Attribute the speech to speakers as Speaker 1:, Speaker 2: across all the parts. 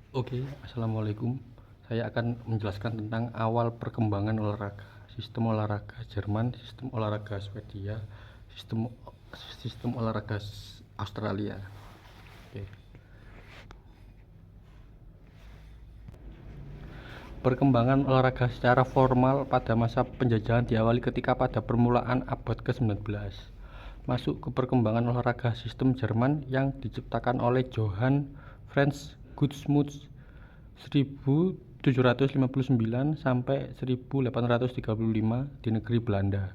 Speaker 1: Oke, assalamualaikum. Saya akan menjelaskan tentang awal perkembangan olahraga, sistem olahraga Jerman, sistem olahraga Swedia, sistem sistem olahraga Australia. Oke. Perkembangan olahraga secara formal pada masa penjajahan diawali ketika pada permulaan abad ke-19 masuk ke perkembangan olahraga sistem Jerman yang diciptakan oleh Johann Franz Gutsmuth 1759 sampai 1835 di negeri Belanda.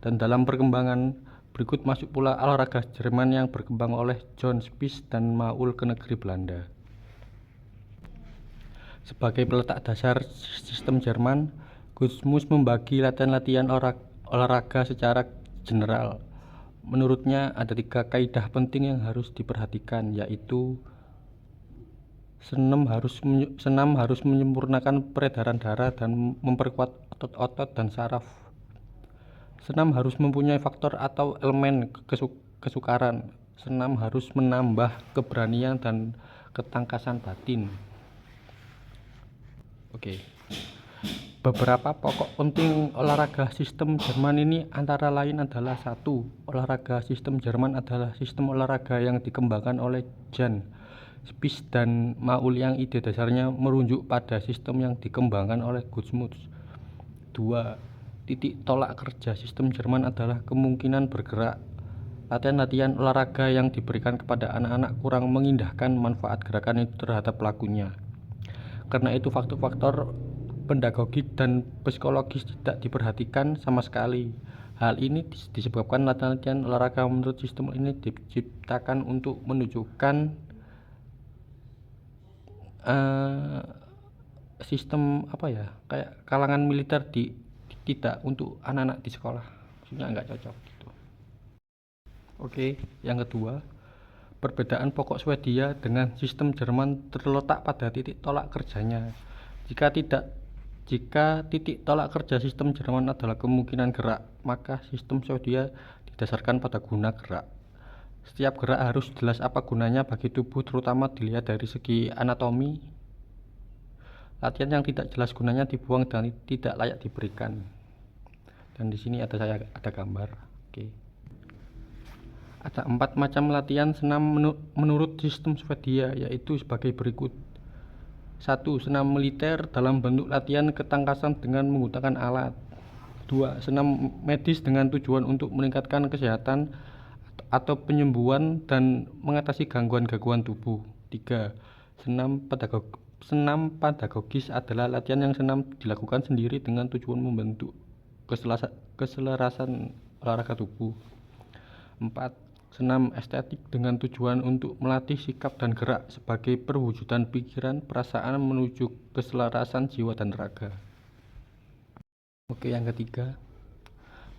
Speaker 1: Dan dalam perkembangan berikut masuk pula olahraga Jerman yang berkembang oleh John Spies dan Maul ke negeri Belanda. Sebagai peletak dasar sistem Jerman, Gusmus membagi latihan-latihan olahraga secara general. Menurutnya ada 3 kaidah penting yang harus diperhatikan, yaitu senam harus menyempurnakan peredaran darah dan memperkuat otot-otot dan saraf. Senam harus mempunyai faktor atau elemen kesukaran. Senam harus menambah keberanian dan ketangkasan batin. Oke. Beberapa pokok penting olahraga sistem Jerman ini antara lain adalah: 1. Olahraga sistem Jerman adalah sistem olahraga yang dikembangkan oleh Jan Spies dan Maul yang ide dasarnya merujuk pada sistem yang dikembangkan oleh Gutsmuth. 2. Titik tolak kerja sistem Jerman adalah kemungkinan bergerak. Latihan-latihan olahraga yang diberikan kepada anak-anak kurang mengindahkan manfaat gerakan itu terhadap pelakunya. Karena itu faktor-faktor pedagogik dan psikologis tidak diperhatikan sama sekali. Hal ini disebabkan latihan-latihan olahraga menurut sistem ini diciptakan untuk menunjukkan sistem kayak kalangan militer tidak untuk anak-anak di sekolah, maksudnya nggak cocok gitu. Oke, yang kedua, perbedaan pokok Swedia dengan sistem Jerman terletak pada titik tolak kerjanya. Jika titik tolak kerja sistem Jerman adalah kemungkinan gerak, maka sistem Swedia didasarkan pada guna gerak. Setiap gerak harus jelas apa gunanya bagi tubuh, terutama dilihat dari segi anatomi. Latihan yang tidak jelas gunanya dibuang dan tidak layak diberikan. Dan di sini ada gambar. Oke. Ada 4 macam latihan senam menurut sistem Swedia, yaitu sebagai berikut. 1. Senam militer dalam bentuk latihan ketangkasan dengan menggunakan alat. 2. Senam medis dengan tujuan untuk meningkatkan kesehatan atau penyembuhan dan mengatasi gangguan-gangguan tubuh. 3. Senam pedagogis adalah latihan yang senam dilakukan sendiri dengan tujuan membentuk keselarasan olahraga tubuh. 4. Senam estetik dengan tujuan untuk melatih sikap dan gerak sebagai perwujudan pikiran, perasaan menuju keselarasan jiwa dan raga. Oke, yang ketiga,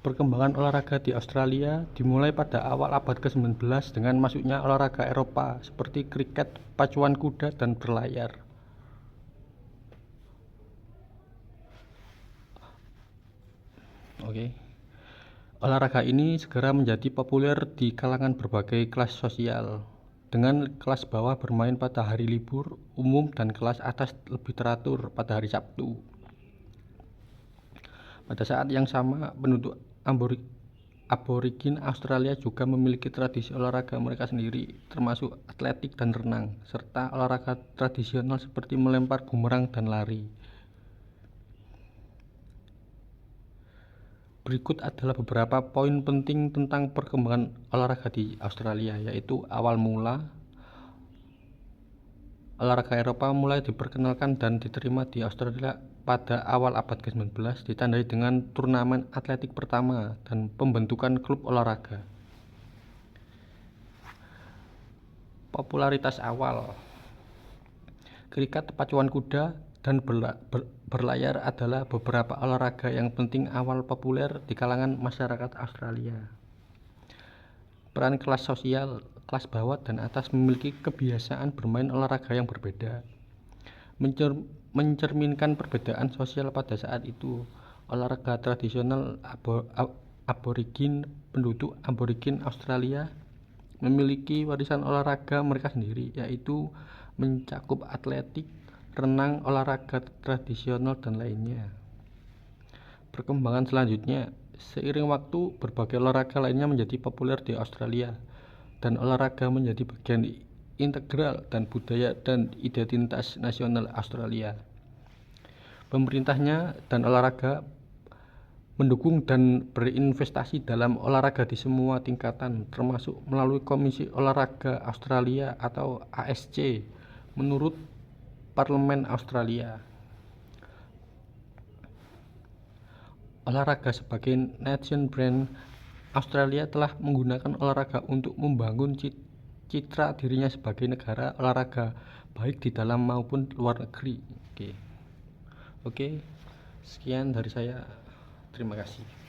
Speaker 1: perkembangan olahraga di Australia dimulai pada awal abad ke-19 dengan masuknya olahraga Eropa seperti kriket, pacuan kuda, dan berlayar. Oke. Olahraga ini segera menjadi populer di kalangan berbagai kelas sosial, dengan kelas bawah bermain pada hari libur umum dan kelas atas lebih teratur pada hari Sabtu. Pada saat yang sama, penduduk aborigin Australia juga memiliki tradisi olahraga mereka sendiri, termasuk atletik dan renang, serta olahraga tradisional seperti melempar bumerang dan lari. Berikut adalah beberapa poin penting tentang perkembangan olahraga di Australia, yaitu awal mula. Olahraga Eropa mulai diperkenalkan dan diterima di Australia pada awal abad ke-19, ditandai dengan turnamen atletik pertama dan pembentukan klub olahraga. Popularitas awal. Kriket, pacuan kuda, dan berlayar adalah beberapa olahraga yang penting awal populer di kalangan masyarakat Australia. Peran kelas sosial, kelas bawah dan atas memiliki kebiasaan bermain olahraga yang berbeda, mencerminkan perbedaan sosial pada saat itu. Olahraga tradisional penduduk aborigin Australia memiliki warisan olahraga mereka sendiri, yaitu mencakup atletik, renang, olahraga tradisional, dan lainnya. Perkembangan selanjutnya, seiring waktu, berbagai olahraga lainnya menjadi populer di Australia, dan olahraga menjadi bagian integral dan budaya dan identitas nasional Australia. Pemerintahnya dan olahraga mendukung dan berinvestasi dalam olahraga di semua tingkatan, termasuk melalui Komisi Olahraga Australia atau ASC menurut Parlemen Australia. Olahraga sebagai nation brand, Australia telah menggunakan olahraga untuk membangun citra dirinya sebagai negara olahraga baik di dalam maupun luar negeri. Oke. Sekian dari saya. Terima kasih.